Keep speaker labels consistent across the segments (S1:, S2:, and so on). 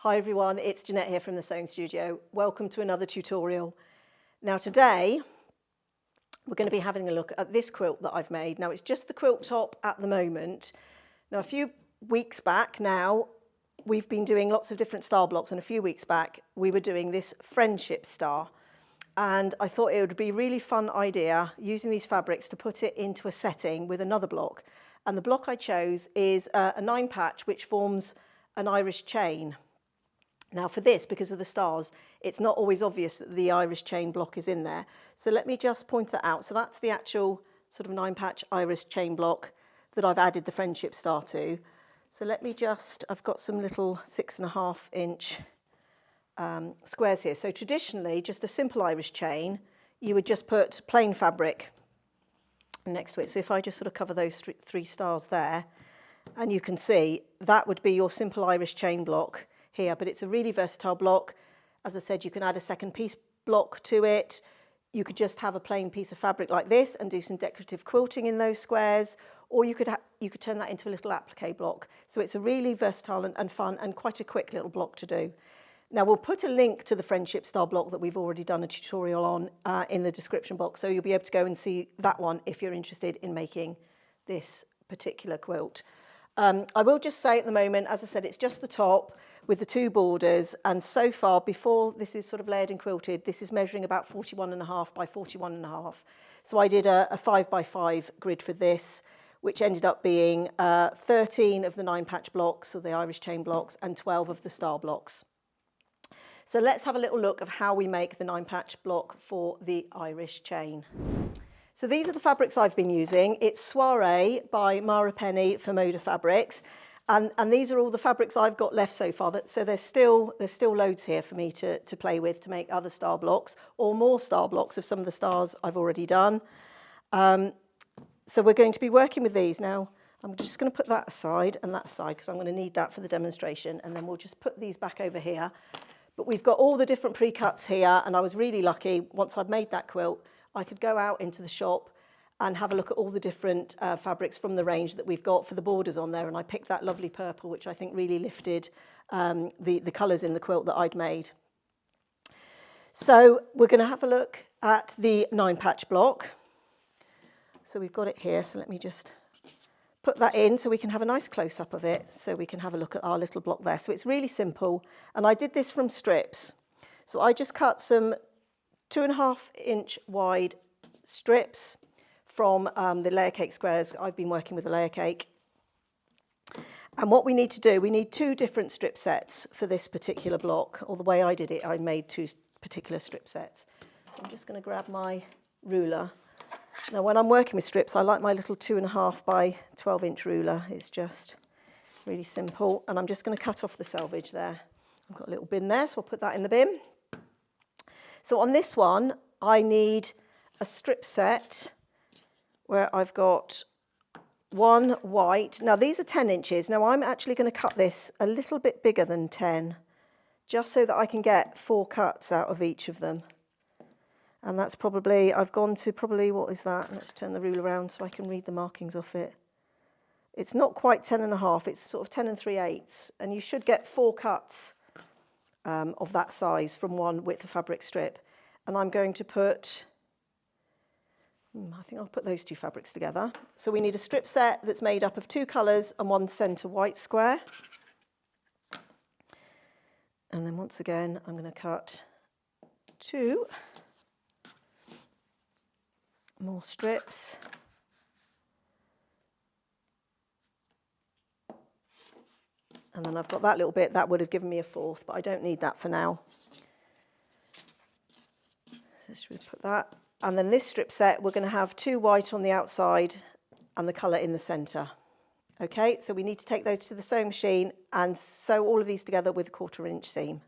S1: Hi everyone, it's Jeanette here from the Sewing Studio. Welcome to another tutorial. Now today we're going to be having a look at this quilt that I've made. Now it's just the quilt top at the moment. Now a few weeks back now we've been doing lots of different star blocks, and a few weeks back we were doing this friendship star, and I thought it would be a really fun idea using these fabrics to put it into a setting with another block. And the block I chose is a 9 patch which forms an Irish chain. Now for this, because of the stars, it's not always obvious that the Irish chain block is in there. So let me just point that out. So that's the actual sort of 9 patch Irish chain block that I've added the friendship star to. So let me just, I've got some little 6.5 inch squares here. So traditionally, just a simple Irish chain, you would just put plain fabric next to it. So if I just sort of cover those 3 stars there, and you can see that would be your simple Irish chain block here, but it's a really versatile block. As I said, you can add a second piece block to it. You could just have a plain piece of fabric like this and do some decorative quilting in those squares, or you could turn that into a little applique block. So it's a really versatile and fun and quite a quick little block to do. Now we'll put a link to the friendship star block that we've already done a tutorial on in the description box, so you'll be able to go and see that one if you're interested in making this particular quilt. I will just say at the moment, as I said, it's just the top with the 2 borders, and so far, before this is sort of layered and quilted, this is measuring about 41.5 by 41.5. So I did a 5 by 5 grid for this, which ended up being 13 of the 9 patch blocks, or the Irish chain blocks, and 12 of the star blocks. So let's have a little look of how we make the 9 patch block for the Irish chain. So these are the fabrics I've been using. It's Soiree by Mara Penny for Moda Fabrics. And these are all the fabrics I've got left so far. So there's still loads here for me to play with to make other star blocks, or more star blocks of some of the stars I've already done. So we're going to be working with these. Now, I'm just going to put that aside and that aside because I'm going to need that for the demonstration. And then we'll just put these back over here. But we've got all the different pre-cuts here, and I was really lucky. Once I'd made that quilt, I could go out into the shop and have a look at all the different fabrics from the range that we've got for the borders on there, and I picked that lovely purple, which I think really lifted the colours in the quilt that I'd made. So we're going to have a look at the 9 patch block. So we've got it here, so let me just put that in so we can have a nice close-up of it, so we can have a look at our little block there. So it's really simple, and I did this from strips. So I just cut some 2.5 inch wide strips from the layer cake squares. I've been working with the layer cake. And what we need to do, we need 2 different strip sets for this particular block, or the way I did it, I made 2 particular strip sets. So I'm just going to grab my ruler. Now when I'm working with strips, I like my little 2.5 by 12 inch ruler. It's just really simple. And I'm just going to cut off the selvage there. I've got a little bin there, so I'll put that in the bin. So on this one, I need a strip set where I've got 1 white. Now these are 10 inches. Now I'm actually going to cut this a little bit bigger than 10, just so that I can get 4 cuts out of each of them. And that's probably, I've gone to probably, what is that? Let's turn the ruler around so I can read the markings off it. It's not quite 10.5, it's sort of 10 3/8. And you should get 4 cuts of that size from 1 width of fabric strip. And I'm going to put, I think I'll put those 2 fabrics together. So we need a strip set that's made up of 2 colours and 1 centre white square. And then once again, I'm going to cut 2 more strips. And then I've got that little bit, that would have given me a 4th, but I don't need that for now. Let's put that. And then this strip set, we're going to have 2 white on the outside and the colour in the centre. Okay, so we need to take those to the sewing machine and sew all of these together with a 1/4 inch seam.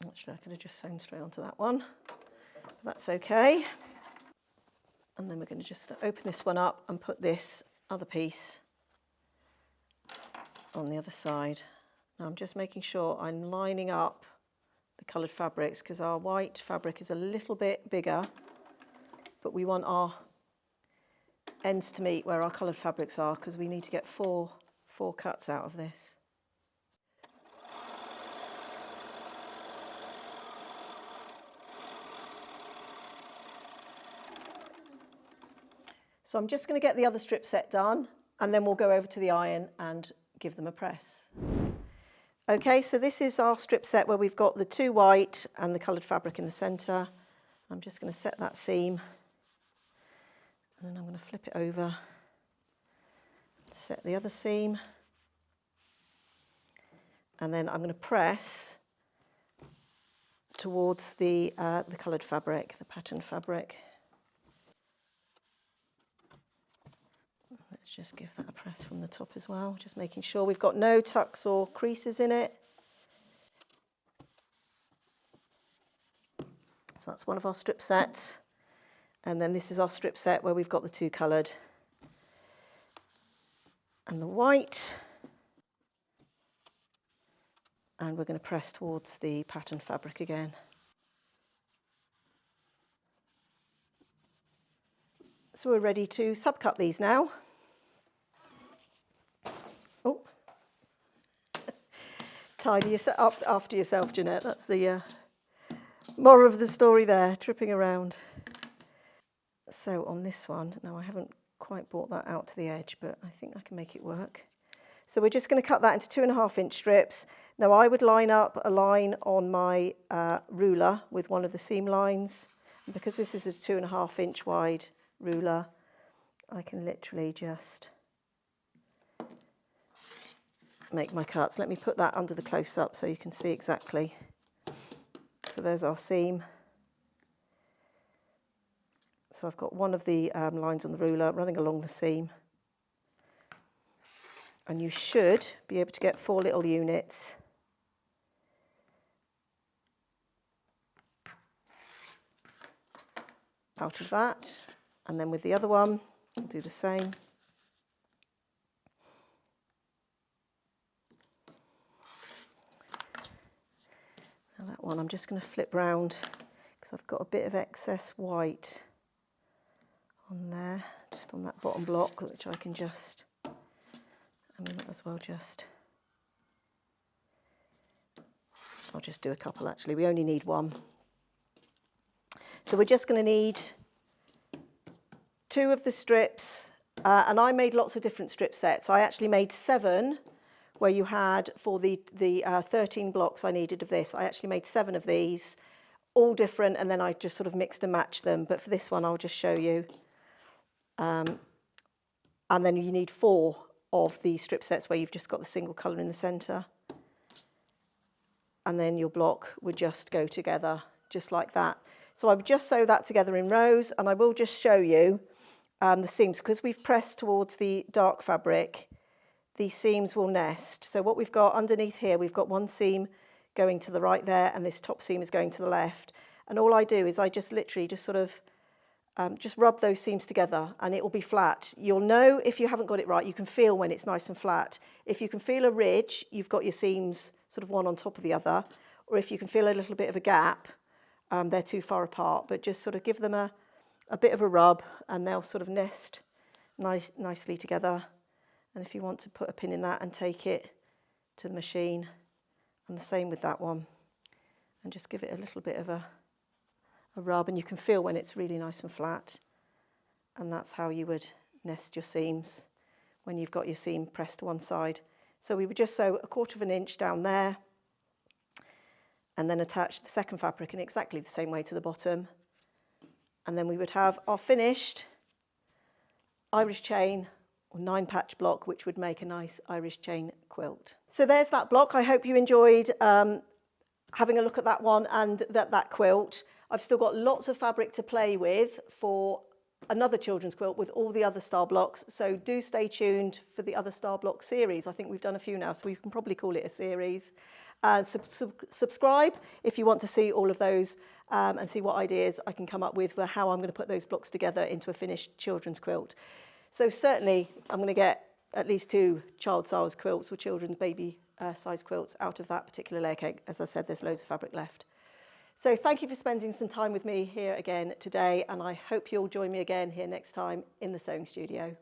S1: Actually, I could have just sewn straight onto that one, but that's okay. And then we're going to just open this one up and put this other piece on the other side. Now I'm just making sure I'm lining up the coloured fabrics, because our white fabric is a little bit bigger, but we want our ends to meet where our coloured fabrics are, because we need to get four cuts out of this. So I'm just going to get the other strip set done, and then we'll go over to the iron and give them a press. Okay, so this is our strip set where we've got the 2 white and the coloured fabric in the centre. I'm just going to set that seam, and then I'm going to flip it over, set the other seam, and then I'm going to press towards the coloured fabric, the patterned fabric. Let's just give that a press from the top as well, just making sure we've got no tucks or creases in it. So that's one of our strip sets. And then this is our strip set where we've got the 2 coloured and the white. And we're going to press towards the patterned fabric again. So we're ready to subcut these now. Oh, tidy up after yourself, Jeanette. That's the moral of the story there, tripping around. So on this one, now I haven't quite brought that out to the edge, but I think I can make it work. So we're just going to cut that into 2.5-inch strips. Now I would line up a line on my ruler with one of the seam lines. And because this is a 2.5-inch wide ruler, I can literally just make my cuts. Let me put that under the close-up so you can see exactly. So there's our seam. So I've got one of the lines on the ruler running along the seam. And you should be able to get 4 little units. Out of that. And then with the other one, we'll do the same. Now that one I'm just going to flip round because I've got a bit of excess white on there, just on that bottom block, which I can just, I mean, as well just, I'll just do a couple actually, we only need one. So we're just going to need 2 of the strips, and I made lots of different strip sets. I actually made 7 where you had, for the 13 blocks I needed of this, I actually made 7 of these, all different, and then I just sort of mixed and matched them. But for this one, I'll just show you. And then you need 4 of the strip sets where you've just got the single colour in the centre. And then your block would just go together, just like that. So I would just sew that together in rows, and I will just show you the seams. Because we've pressed towards the dark fabric, these seams will nest. So what we've got underneath here, we've got one seam going to the right there, and this top seam is going to the left. And all I do is I just literally just sort of just rub those seams together, and it will be flat. You'll know if you haven't got it right. You can feel when it's nice and flat. If you can feel a ridge, you've got your seams sort of one on top of the other. Or if you can feel a little bit of a gap, they're too far apart. But just sort of give them a bit of a rub, and they'll sort of nest nicely together. And if you want to put a pin in that and take it to the machine, and the same with that one, and just give it a little bit of a rub, and you can feel when it's really nice and flat. And that's how you would nest your seams when you've got your seam pressed to one side. So we would just sew 1/4 inch down there, and then attach the second fabric in exactly the same way to the bottom. And then we would have our finished Irish chain or 9-patch block, which would make a nice Irish chain quilt. So there's that block. I hope you enjoyed having a look at that one and that quilt. I've still got lots of fabric to play with for another children's quilt with all the other star blocks. So do stay tuned for the other star block series. I think we've done a few now, so we can probably call it a series. Subscribe if you want to see all of those and see what ideas I can come up with for how I'm going to put those blocks together into a finished children's quilt. So certainly I'm going to get at least 2 child size quilts or children's baby size quilts out of that particular layer cake. As I said, there's loads of fabric left. So thank you for spending some time with me here again today, and I hope you'll join me again here next time in the sewing studio.